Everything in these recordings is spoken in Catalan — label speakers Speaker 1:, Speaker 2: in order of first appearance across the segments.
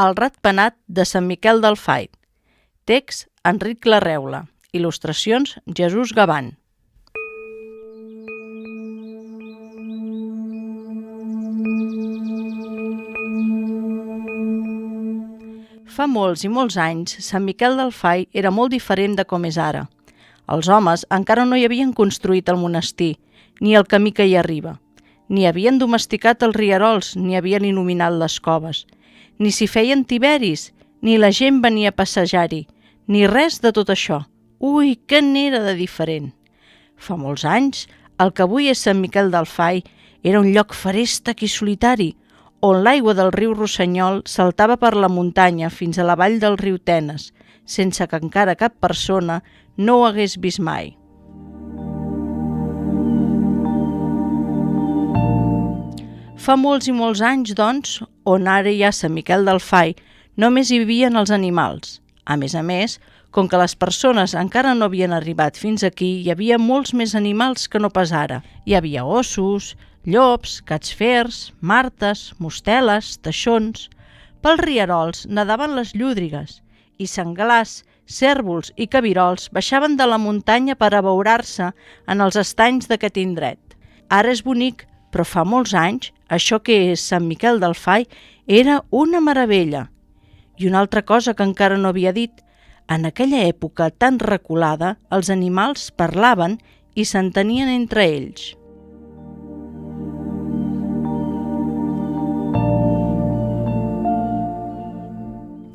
Speaker 1: El ratpenat de Sant Miquel del Fai. Text Enric Larreula. Il·lustracions Jesús Gavant. Fa molts i molts anys, Sant Miquel del Fai era molt diferent de com és ara. Els homes encara no hi havien construït el monestir, ni el camí que hi arriba. Ni havien domesticat els rierols, ni havien il·luminat les coves. Ni s'hi feien tiberis, ni la gent venia a passejar-hi, ni res de tot això. Ui, què n'era de diferent! Fa molts anys, el que avui és Sant Miquel del Fai era un lloc feréstec i solitari, on l'aigua del riu Rossanyol saltava per la muntanya fins a la vall del riu Tenes, sense que encara cap persona no ho hagués vist mai. Fa molts i molts anys, doncs, on ara hi ha Sant Miquel del Fai, només hi vivien els animals. A més, com que les persones encara no havien arribat fins aquí, hi havia molts més animals que no pas ara. Hi havia ossos, llops, gats fers, martes, mosteles, teixons. Pels rierols nadaven les llúdrigues i senglars, cérvols i cabirols baixaven de la muntanya per abeurar-se en els estanys d'aquest indret. Ara és bonic, però fa molts anys, això que és Sant Miquel del Fai era una meravella. I una altra cosa que encara no havia dit, en aquella època tan reculada, els animals parlaven i s'entenien entre ells.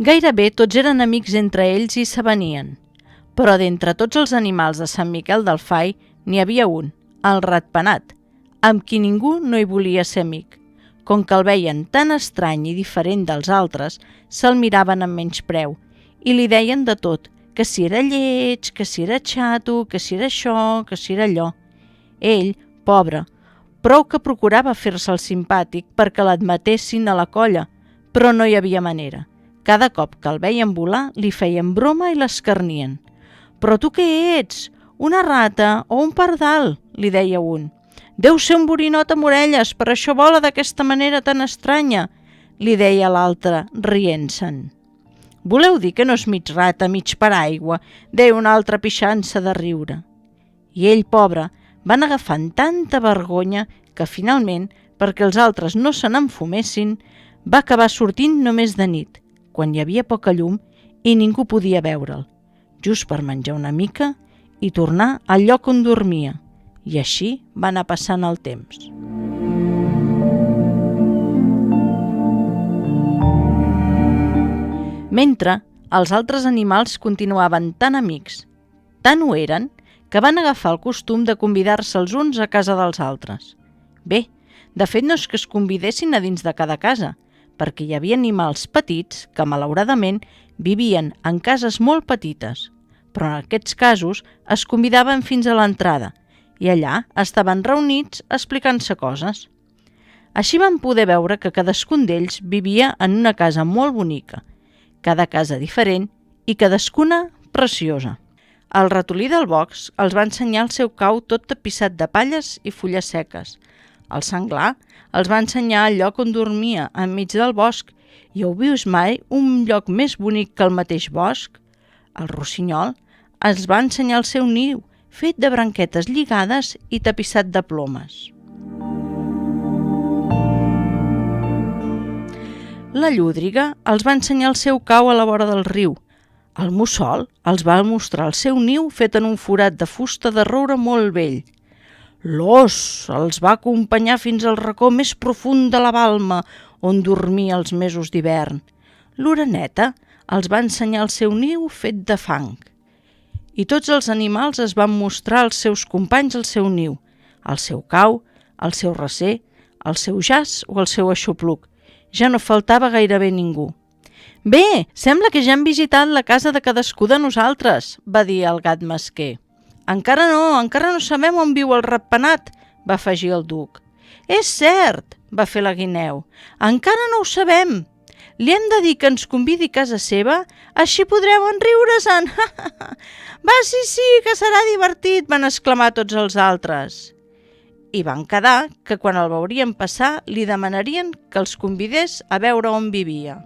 Speaker 1: Gairebé tots eren amics entre ells i s'avenien, però d'entre tots els animals de Sant Miquel del Fai n'hi havia un, el ratpenat, amb qui ningú no hi volia ser amic. Com que el veien tan estrany i diferent dels altres, se'l miraven amb menyspreu i li deien de tot, que si era lleig, que si era xato, que si era això, que si era allò. Ell, pobre, prou que procurava fer-se el simpàtic perquè l'admetessin a la colla, però no hi havia manera. Cada cop que el veien volar, li feien broma i l'escarnien. «Però tu què ets? Una rata o un pardal?» li deia un. «Deu ser un borinot amb orelles, per això vola d'aquesta manera tan estranya», li deia l'altre, rient-se'n. «Voleu dir que no és mig rata, mig paraigua?», deia una altra pixant-se de riure. I ell, pobre, van agafant tanta vergonya que finalment, perquè els altres no se n'enfumessin, va acabar sortint només de nit, quan hi havia poca llum i ningú podia veure'l, just per menjar una mica i tornar al lloc on dormia. I així va anar passant el temps. Mentre, els altres animals continuaven tan amics, tant ho eren, que van agafar el costum de convidar-se els uns a casa dels altres. Bé, de fet no és que es convidessin a dins de cada casa, perquè hi havia animals petits que, malauradament, vivien en cases molt petites, però en aquests casos es convidaven fins a l'entrada, i allà estaven reunits explicant-se coses. Així vam poder veure que cadascun d'ells vivia en una casa molt bonica, cada casa diferent i cadascuna preciosa. El ratolí del box els va ensenyar el seu cau tot tapissat de palles i fulles seques. El senglar els va ensenyar el lloc on dormia, enmig del bosc, i heu vist mai un lloc més bonic que el mateix bosc? El rossinyol els va ensenyar el seu niu, fet de branquetes lligades i tapissat de plomes. La llúdriga els va ensenyar el seu cau a la vora del riu. El mussol els va mostrar el seu niu fet en un forat de fusta de roure molt vell. L'ós els va acompanyar fins al racó més profund de la balma, on dormia els mesos d'hivern. L'oreneta els va ensenyar el seu niu fet de fang. I tots els animals es van mostrar als seus companys el seu niu, el seu cau, el seu recer, el seu jaç o el seu aixopluc. Ja no faltava gairebé ningú. «Bé, sembla que ja hem visitat la casa de cadascú de nosaltres», va dir el gat mesquer. Encara no sabem on viu el ratpenat», va afegir el duc. «És cert», va fer la guineu, «encara no ho sabem. Li hem de dir que ens convidi a casa seva, així podreu enriure-se'n». «Va, sí, que serà divertit», van exclamar tots els altres. I van quedar que quan el veurien passar li demanarien que els convidés a veure on vivia.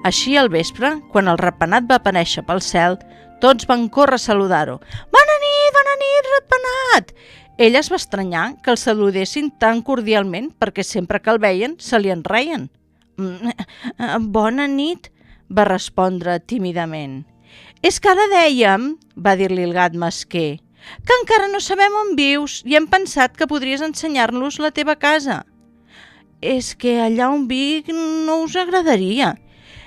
Speaker 1: Així al vespre, quan el ratpenat va aparèixer pel cel, tots van córrer a saludar-ho. Bona nit, ratpenat! Ell es va estranyar que el saludessin tan cordialment perquè sempre que el veien se li en reien. Bona nit, va respondre tímidament. És que ara dèiem, va dir-li el gat mesquer, que encara no sabem on vius i hem pensat que podries ensenyar-nos la teva casa. És que allà on vic no us agradaria.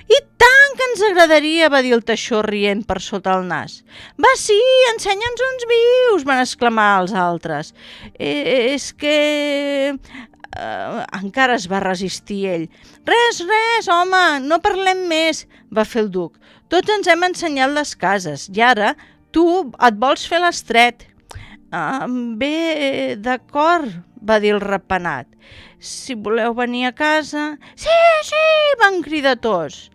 Speaker 1: I tant que ens agradaria, va dir el teixó rient per sota el nas. Va, sí, ensenya'ns on vius, van exclamar els altres. És que... encara es va resistir ell. Res, home, no parlem més, va fer el duc. Tots ens hem ensenyat les cases i ara tu et vols fer l'estret. Bé, d'acord, va dir el ratpenat. Si voleu venir a casa... Sí, van cridar tots.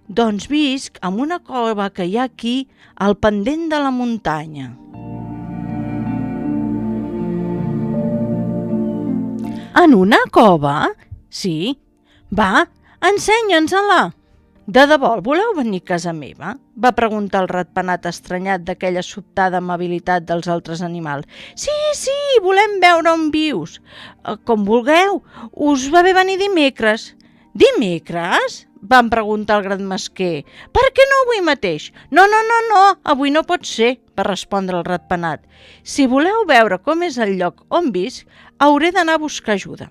Speaker 1: Doncs visc en una cova que hi ha aquí al pendent de la muntanya. En una cova? Sí. Va, ensenya'ns-la. De debò, voleu venir a casa meva? Va preguntar el ratpenat estranyat d'aquella sobtada amabilitat dels altres animals. Sí, volem veure on vius. Com vulgueu, us va bé venir dimecres. Dimecres? Van preguntar el gran mesquer. Per què no avui mateix? No, avui no pot ser, va respondre el ratpenat. Si voleu veure com és el lloc on visc, hauré d'anar a buscar ajuda.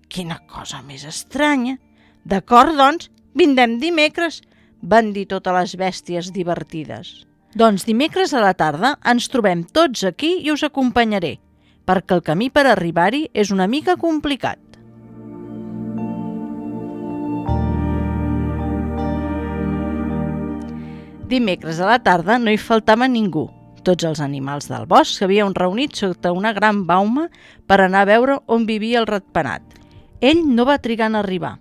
Speaker 1: Quina cosa més estranya. D'acord, doncs, vindrem dimecres, van dir totes les bèsties divertides. Doncs dimecres a la tarda ens trobem tots aquí i us acompanyaré, perquè el camí per arribar-hi és una mica complicat. Dimecres a la tarda no hi faltava ningú. Tots els animals del bosc s'havien reunit sota una gran bauma per anar a veure on vivia el ratpenat. Ell no va trigar en arribar.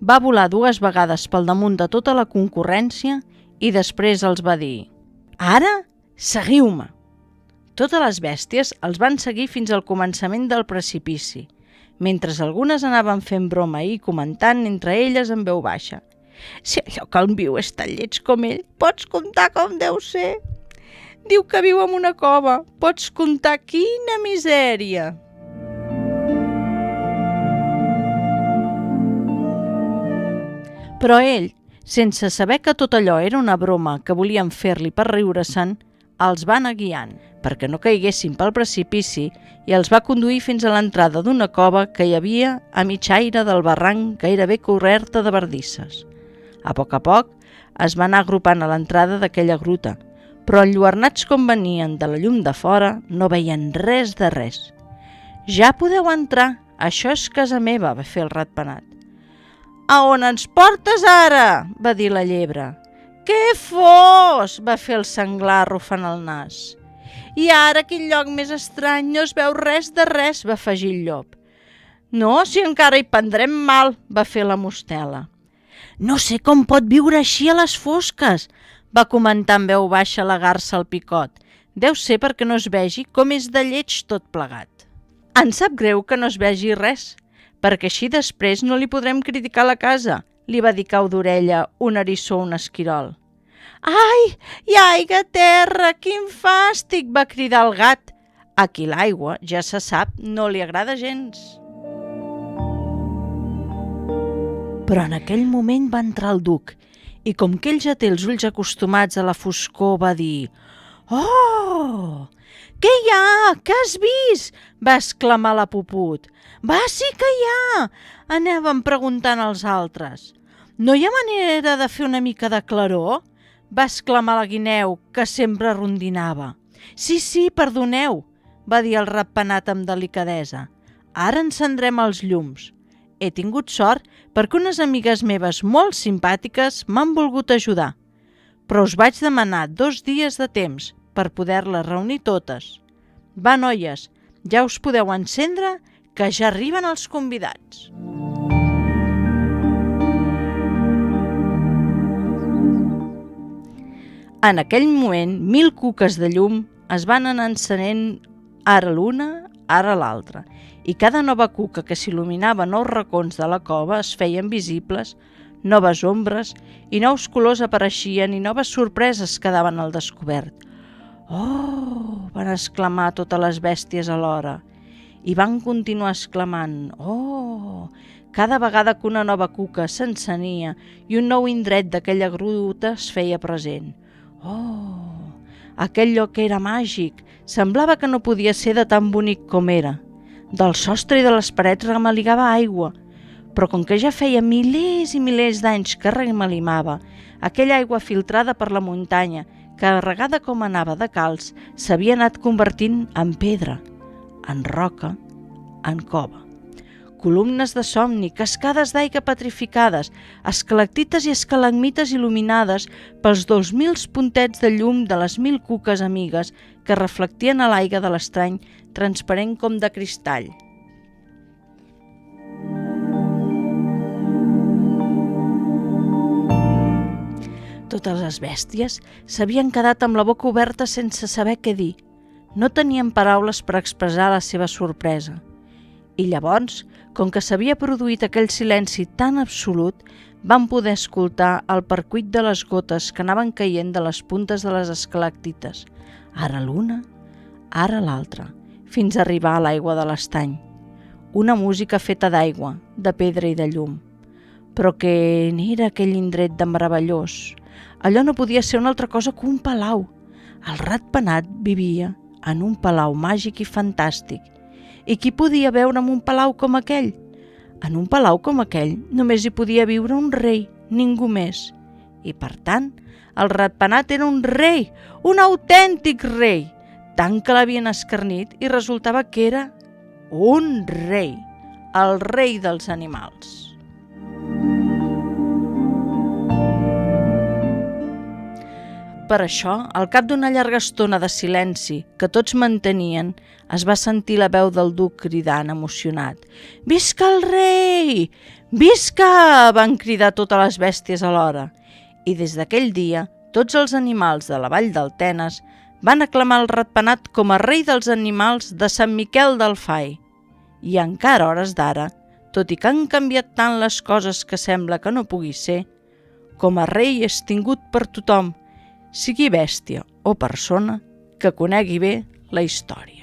Speaker 1: Va volar 2 vegades pel damunt de tota la concurrència i després els va dir: «Ara, seguiu-me!» Totes les bèsties els van seguir fins al començament del precipici, mentre algunes anaven fent broma i comentant entre elles en veu baixa: «Si allò que on viu és tan lleig com ell, pots comptar com deu ser. Diu que viu en una cova, pots comptar quina misèria!» Però ell, sense saber que tot allò era una broma que volien fer-li per riure-se'n, els va anar guiant perquè no caiguessin pel precipici i els va conduir fins a l'entrada d'una cova que hi havia a mig aire del barranc gairebé coberta de bardisses. A poc es van anar agrupant a l'entrada d'aquella gruta, però enlluernats com venien de la llum de fora no veien res de res. «Ja podeu entrar, això és casa meva», va fer el ratpenat. «A on ens portes ara?», va dir la llebre. «Què fos?», va fer el senglar arrufant el nas. «I ara quin lloc més estrany, no es veu res de res», va afegir el llop. «No, si encara hi prendrem mal», va fer la mostela. «No sé com pot viure així a les fosques», va comentar en veu baixa la garsa al picot. «Deu ser perquè no es vegi com és de lleig tot plegat». «Em sap greu que no es vegi res, perquè així després no li podrem criticar la casa», li va dir cau d'orella un eriçó un esquirol. «Ai, hi ha aigua a terra, quin fàstic!», va cridar el gat, a qui l'aigua, ja se sap, no li agrada gens. Però en aquell moment va entrar el duc i com que ell ja té els ulls acostumats a la foscor va dir: «Oh! Què hi ha? Què has vist?», va exclamar la Puput. «Va, sí que hi ha!», anaven preguntant els altres. «No hi ha manera de fer una mica de claror?», va exclamar la guineu, que sempre rondinava. Sí, perdoneu», va dir el ratpenat amb delicadesa. «Ara encendrem els llums. He tingut sort perquè unes amigues meves molt simpàtiques m'han volgut ajudar, però us vaig demanar 2 dies de temps per poder-les reunir totes. Va, noies, ja us podeu encendre, que ja arriben els convidats». En aquell moment, 1000 cuques de llum es van anar encenent ara l'una, ara l'altra, i cada nova cuca que s'il·luminava nous racons de la cova es feien visibles noves ombres i nous colors apareixien i noves sorpreses quedaven al descobert. «Oh!», van exclamar totes les bèsties alhora i van continuar exclamant «Oh!» cada vegada que una nova cuca s'encenia i un nou indret d'aquella gruta es feia present. «Oh!», aquell lloc era màgic, semblava que no podia ser de tan bonic com era. Del sostre i de les parets remeligava aigua, però com que ja feia milers i milers d'anys que remelimava, aquella aigua filtrada per la muntanya, carregada com anava de calç, s'havia anat convertint en pedra, en roca, en cova. Columnes de somni, cascades d'aigua petrificades, estalactites i estalagmites il·luminades pels 2.000 puntets de llum de les 1.000 cuques amigues que reflectien a l'aigua de l'estrany, transparent com de cristall. Totes les bèsties s'havien quedat amb la boca oberta sense saber què dir. No tenien paraules per expressar la seva sorpresa. I llavors, com que s'havia produït aquell silenci tan absolut, van poder escoltar el percuit de les gotes que anaven caient de les puntes de les estalactites, ara l'una, ara l'altra, fins a arribar a l'aigua de l'estany. Una música feta d'aigua, de pedra i de llum. Però què n'era aquell indret de meravellós? Allò no podia ser una altra cosa que un palau. El ratpenat vivia en un palau màgic i fantàstic. I qui podia veure en un palau com aquell? En un palau com aquell només hi podia viure un rei, ningú més. I per tant, el ratpenat era un rei, un autèntic rei, tant que l'havien escarnit i resultava que era un rei, el rei dels animals. Per això, al cap d'una llarga estona de silenci que tots mantenien, es va sentir la veu del duc cridant emocionat. «Visca el rei! Visca!», van cridar totes les bèsties alhora. I des d'aquell dia, tots els animals de la vall del Tenes van aclamar el ratpenat com a rei dels animals de Sant Miquel del Fai. I encara a hores d'ara, tot i que han canviat tant les coses que sembla que no pugui ser, com a rei és tingut per tothom, sigui bèstia o persona, que conegui bé la història.